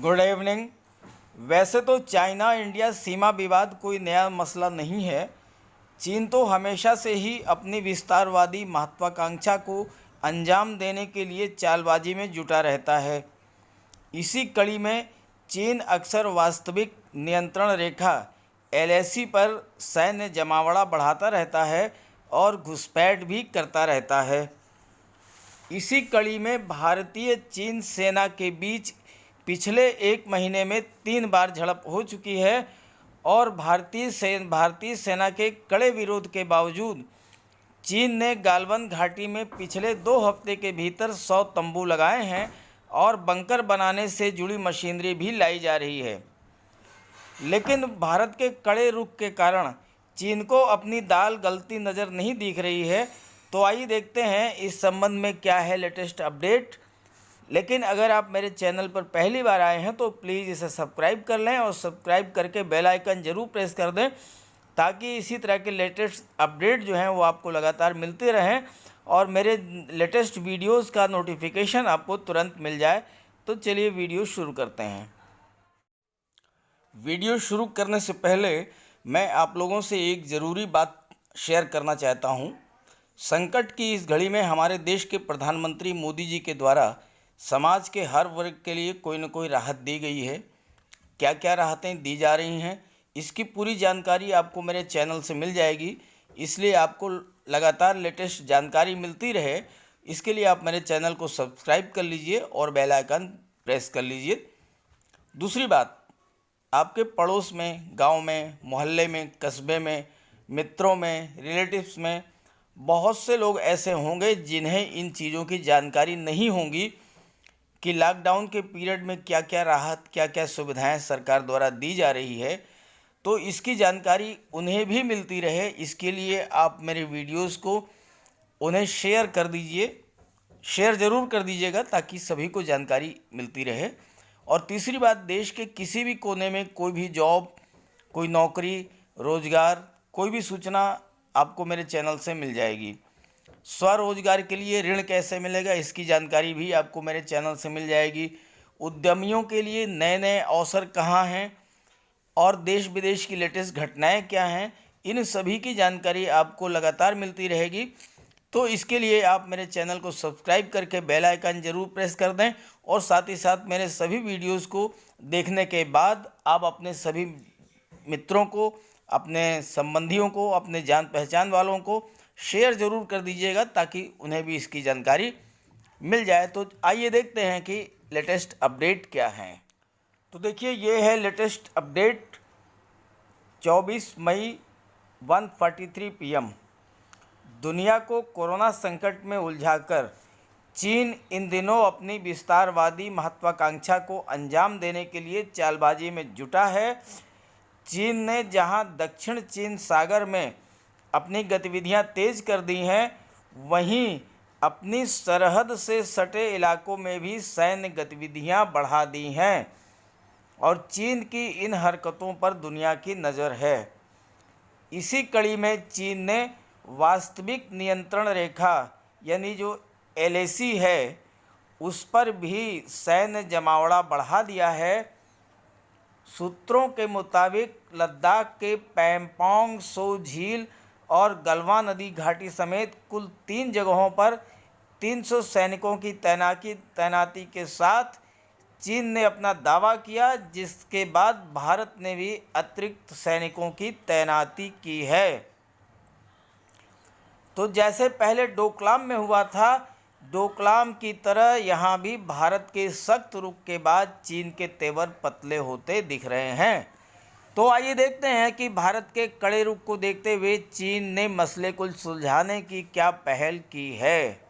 Good evening. वैसे तो China India सीमा विवाद कोई नया मसला नहीं है। चीन तो हमेशा से ही अपनी विस्तारवादी महत्वाकांक्षा को अंजाम देने के लिए चालबाजी में जुटा रहता है। इसी कड़ी में चीन अक्सर वास्तविक नियंत्रण रेखा एलएसी पर सैन्य जमावड़ा बढ़ाता रहता है और घुसपैठ भी करता रहता है। इसी कड़ी में भारतीय चीन सेना के बीच पिछले एक महीने में 3 बार झड़प हो चुकी है और भारतीय सेना के कड़े विरोध के बावजूद चीन ने गालवन घाटी में पिछले 2 हफ्ते के भीतर 100 तंबू लगाए हैं और बंकर बनाने से जुड़ी मशीनरी भी लाई जा रही है। लेकिन भारत के कड़े रुख के कारण चीन को अपनी दाल गलती नज़र नहीं दिख रही है। तो आइए देखते हैं इस संबंध में क्या है लेटेस्ट अपडेट। लेकिन अगर आप मेरे चैनल पर पहली बार आए हैं तो प्लीज़ इसे सब्सक्राइब कर लें और सब्सक्राइब करके बेल आइकन ज़रूर प्रेस कर दें ताकि इसी तरह के लेटेस्ट अपडेट जो हैं वो आपको लगातार मिलते रहें और मेरे लेटेस्ट वीडियोस का नोटिफिकेशन आपको तुरंत मिल जाए। तो चलिए वीडियो शुरू करते हैं। वीडियो शुरू करने से पहले मैं आप लोगों से एक ज़रूरी बात शेयर करना चाहता हूँ। संकट की इस घड़ी में हमारे देश के प्रधानमंत्री मोदी जी के द्वारा समाज के हर वर्ग के लिए कोई न कोई राहत दी गई है। क्या क्या राहतें दी जा रही हैं इसकी पूरी जानकारी आपको मेरे चैनल से मिल जाएगी। इसलिए आपको लगातार लेटेस्ट जानकारी मिलती रहे इसके लिए आप मेरे चैनल को सब्सक्राइब कर लीजिए और बेल आइकन प्रेस कर लीजिए। दूसरी बात, आपके पड़ोस में, गांव में, मोहल्ले में, कस्बे में, मित्रों में, रिलेटिव्स में बहुत से लोग ऐसे होंगे जिन्हें इन चीज़ों की जानकारी नहीं होगी कि लॉकडाउन के पीरियड में क्या क्या राहत, क्या क्या सुविधाएं सरकार द्वारा दी जा रही है। तो इसकी जानकारी उन्हें भी मिलती रहे इसके लिए आप मेरे वीडियोस को उन्हें शेयर कर दीजिए, शेयर ज़रूर कर दीजिएगा ताकि सभी को जानकारी मिलती रहे। और तीसरी बात, देश के किसी भी कोने में कोई भी जॉब, कोई नौकरी, रोज़गार, कोई भी सूचना आपको मेरे चैनल से मिल जाएगी। स्वरोजगार के लिए ऋण कैसे मिलेगा इसकी जानकारी भी आपको मेरे चैनल से मिल जाएगी। उद्यमियों के लिए नए नए अवसर कहाँ हैं और देश विदेश की लेटेस्ट घटनाएं क्या हैं, इन सभी की जानकारी आपको लगातार मिलती रहेगी। तो इसके लिए आप मेरे चैनल को सब्सक्राइब करके बेल आइकन ज़रूर प्रेस कर दें और साथ ही साथ मेरे सभी वीडियोज़ को देखने के बाद आप अपने सभी मित्रों को, अपने संबंधियों को, अपने जान पहचान वालों को शेयर ज़रूर कर दीजिएगा ताकि उन्हें भी इसकी जानकारी मिल जाए। तो आइए देखते हैं कि लेटेस्ट अपडेट क्या है। तो देखिए, ये है लेटेस्ट अपडेट 24 मई 1:43 PM। दुनिया को कोरोना संकट में उलझाकर चीन इन दिनों अपनी विस्तारवादी महत्वाकांक्षा को अंजाम देने के लिए चालबाजी में जुटा है। चीन ने जहां दक्षिण चीन सागर में अपनी गतिविधियां तेज कर दी हैं, वहीं अपनी सरहद से सटे इलाकों में भी सैन्य गतिविधियां बढ़ा दी हैं और चीन की इन हरकतों पर दुनिया की नज़र है। इसी कड़ी में चीन ने वास्तविक नियंत्रण रेखा यानी जो एलएसी है उस पर भी सैन्य जमावड़ा बढ़ा दिया है। सूत्रों के मुताबिक लद्दाख के पैंगोंग त्सो झील और गलवान नदी घाटी समेत कुल 3 जगहों पर 300 सैनिकों की तैनाती के साथ चीन ने अपना दावा किया, जिसके बाद भारत ने भी अतिरिक्त सैनिकों की तैनाती की है। तो जैसे पहले डोकलाम में हुआ था, डोकलाम की तरह यहाँ भी भारत के सख्त रुख के बाद चीन के तेवर पतले होते दिख रहे हैं। तो आइए देखते हैं कि भारत के कड़े रुख को देखते हुए चीन ने मसले को सुलझाने की क्या पहल की है।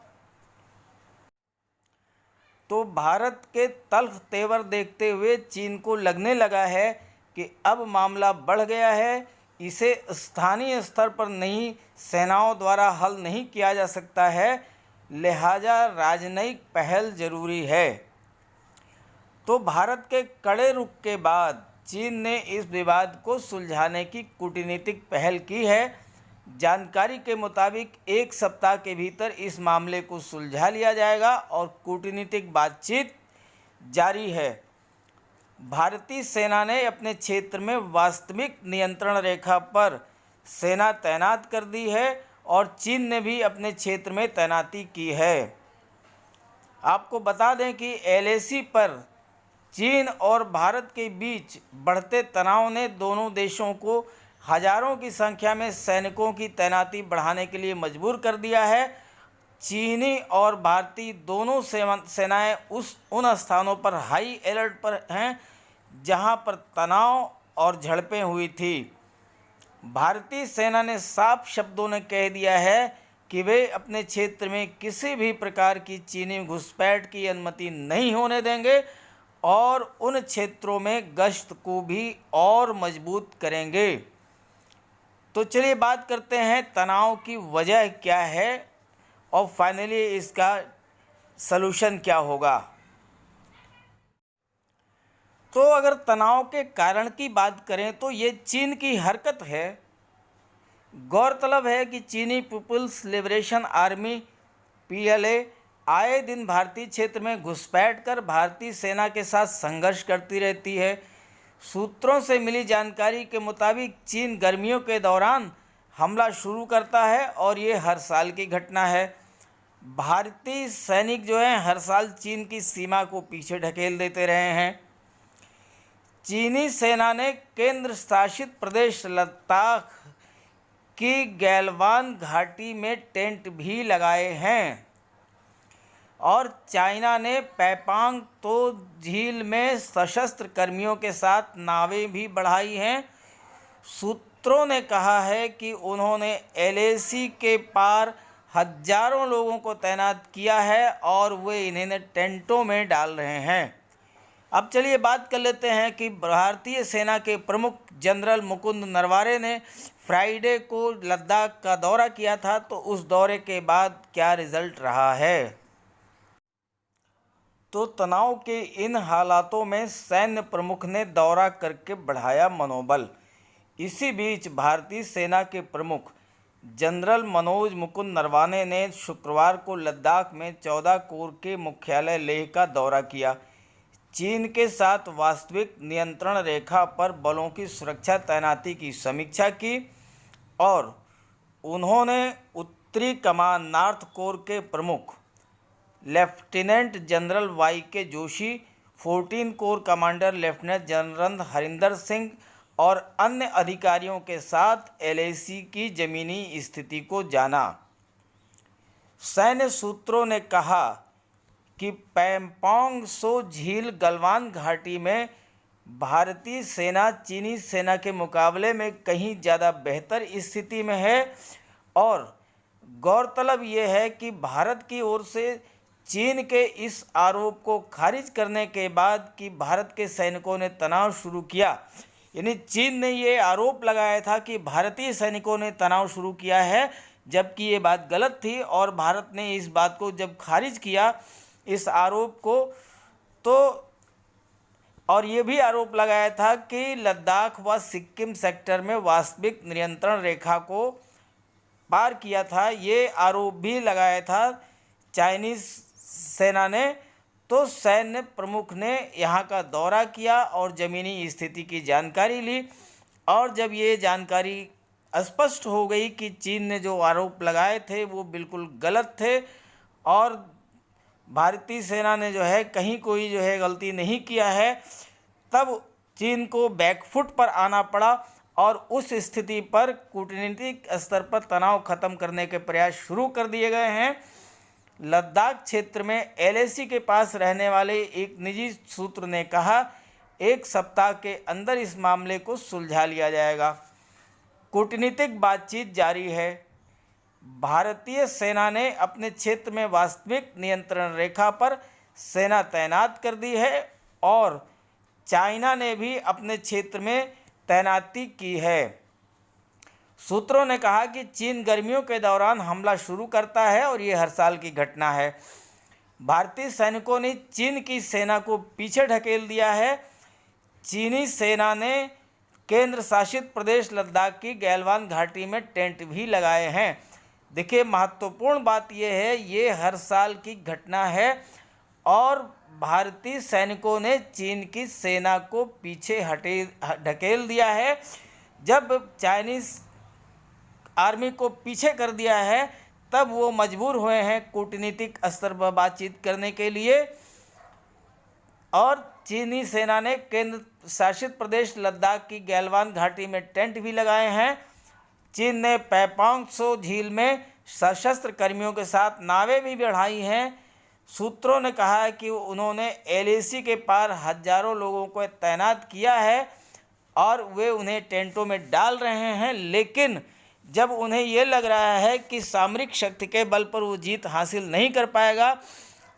तो भारत के तल्ख तेवर देखते हुए चीन को लगने लगा है कि अब मामला बढ़ गया है, इसे स्थानीय स्तर पर नहीं, सेनाओं द्वारा हल नहीं किया जा सकता है, लिहाजा राजनयिक पहल जरूरी है। तो भारत के कड़े रुख के बाद चीन ने इस विवाद को सुलझाने की कूटनीतिक पहल की है। जानकारी के मुताबिक 1 सप्ताह के भीतर इस मामले को सुलझा लिया जाएगा और कूटनीतिक बातचीत जारी है। भारतीय सेना ने अपने क्षेत्र में वास्तविक नियंत्रण रेखा पर सेना तैनात कर दी है और चीन ने भी अपने क्षेत्र में तैनाती की है। आपको बता दें कि एलएसी पर चीन और भारत के बीच बढ़ते तनाव ने दोनों देशों को हजारों की संख्या में सैनिकों की तैनाती बढ़ाने के लिए मजबूर कर दिया है। चीनी और भारतीय दोनों सेनाएं उन स्थानों पर हाई अलर्ट पर हैं जहां पर तनाव और झड़पें हुई थी। भारतीय सेना ने साफ शब्दों में कह दिया है कि वे अपने क्षेत्र में किसी भी प्रकार की चीनी घुसपैठ की अनुमति नहीं होने देंगे और उन क्षेत्रों में गश्त को भी और मजबूत करेंगे। तो चलिए बात करते हैं तनाव की वजह क्या है और फाइनली इसका सलूशन क्या होगा। तो अगर तनाव के कारण की बात करें तो ये चीन की हरकत है। गौरतलब है कि चीनी पीपुल्स लिबरेशन आर्मी PLA आए दिन भारतीय क्षेत्र में घुसपैठ कर भारतीय सेना के साथ संघर्ष करती रहती है। सूत्रों से मिली जानकारी के मुताबिक चीन गर्मियों के दौरान हमला शुरू करता है और ये हर साल की घटना है। भारतीय सैनिक जो हैं हर साल चीन की सीमा को पीछे ढकेल देते रहे हैं। चीनी सेना ने केंद्र शासित प्रदेश लद्दाख की गैलवान घाटी में टेंट भी लगाए हैं और चाइना ने पैपांग तो झील में सशस्त्र कर्मियों के साथ नावें भी बढ़ाई हैं। सूत्रों ने कहा है कि उन्होंने LAC के पार हजारों लोगों को तैनात किया है और वे इन्हें टेंटों में डाल रहे हैं। अब चलिए बात कर लेते हैं कि भारतीय सेना के प्रमुख जनरल मुकुंद नरवाने ने फ्राइडे को लद्दाख का दौरा किया था, तो उस दौरे के बाद क्या रिजल्ट रहा है। तो तनाव के इन हालातों में सैन्य प्रमुख ने दौरा करके बढ़ाया मनोबल। इसी बीच भारतीय सेना के प्रमुख जनरल मनोज मुकुंद नरवाने ने शुक्रवार को लद्दाख में 14 कोर के मुख्यालय लेह का दौरा किया। चीन के साथ वास्तविक नियंत्रण रेखा पर बलों की सुरक्षा तैनाती की समीक्षा की और उन्होंने उत्तरी कमान नॉर्थ कोर के प्रमुख lieutenant general YK Joshi, 14 core commander lieutenant general Harinder Singh और अन्य अधिकारियों के साथ LAC की ज़मीनी स्थिति को जाना। सैन्य सूत्रों ने कहा कि पैम्पोंग सो झील गलवान घाटी में भारतीय सेना चीनी सेना के मुकाबले में कहीं ज़्यादा बेहतर स्थिति में है और गौरतलब ये है कि भारत की ओर से चीन के इस आरोप को खारिज करने के बाद कि भारत के सैनिकों ने तनाव शुरू किया, यानी चीन ने ये आरोप लगाया था कि भारतीय सैनिकों ने तनाव शुरू किया है, जबकि ये बात गलत थी और भारत ने इस बात को जब खारिज किया इस आरोप को, तो और ये भी आरोप लगाया था कि लद्दाख व सिक्किम सेक्टर में वास्तविक नियंत्रण रेखा को पार किया था। ये आरोप भी लगाया था चाइनीज़ सेना ने। तो सैन्य प्रमुख ने यहाँ का दौरा किया और ज़मीनी स्थिति की जानकारी ली और जब ये जानकारी स्पष्ट हो गई कि चीन ने जो आरोप लगाए थे वो बिल्कुल गलत थे और भारतीय सेना ने जो है कहीं कोई जो है गलती नहीं किया है, तब चीन को बैकफुट पर आना पड़ा और उस स्थिति पर कूटनीतिक स्तर पर तनाव खत्म करने के प्रयास शुरू कर दिए गए हैं। लद्दाख क्षेत्र में LAC के पास रहने वाले एक निजी सूत्र ने कहा, 1 सप्ताह के अंदर इस मामले को सुलझा लिया जाएगा। कूटनीतिक बातचीत जारी है। भारतीय सेना ने अपने क्षेत्र में वास्तविक नियंत्रण रेखा पर सेना तैनात कर दी है और चाइना ने भी अपने क्षेत्र में तैनाती की है। सूत्रों ने कहा कि चीन गर्मियों के दौरान हमला शुरू करता है और ये हर साल की घटना है। भारतीय सैनिकों ने चीन की सेना को पीछे ढकेल दिया है। चीनी सेना ने केंद्र शासित प्रदेश लद्दाख की गैलवान घाटी में टेंट भी लगाए हैं। देखिए, महत्वपूर्ण बात यह है, ये हर साल की घटना है और भारतीय सैनिकों ने चीन की सेना को पीछे ढकेल दिया है। जब चाइनीज़ आर्मी को पीछे कर दिया है तब वो मजबूर हुए हैं कूटनीतिक स्तर पर बातचीत करने के लिए। और चीनी सेना ने केंद्र शासित प्रदेश लद्दाख की गैलवान घाटी में टेंट भी लगाए हैं। चीन ने पैपांग त्सो झील में सशस्त्र कर्मियों के साथ नावें भी बढ़ाई हैं। सूत्रों ने कहा है कि उन्होंने एलएसी के पार हजारों लोगों को तैनात किया है और वे उन्हें टेंटों में डाल रहे हैं, लेकिन जब उन्हें ये लग रहा है कि सामरिक शक्ति के बल पर वो जीत हासिल नहीं कर पाएगा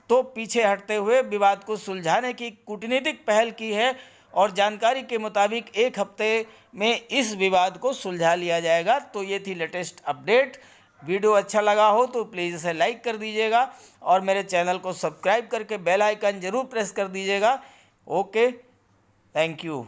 तो पीछे हटते हुए विवाद को सुलझाने की कूटनीतिक पहल की है। और जानकारी के मुताबिक 1 हफ्ते में इस विवाद को सुलझा लिया जाएगा। तो ये थी लेटेस्ट अपडेट। वीडियो अच्छा लगा हो तो प्लीज़ इसे लाइक कर दीजिएगा और मेरे चैनल को सब्सक्राइब करके बेल आइकन ज़रूर प्रेस कर दीजिएगा। Okay, thank you.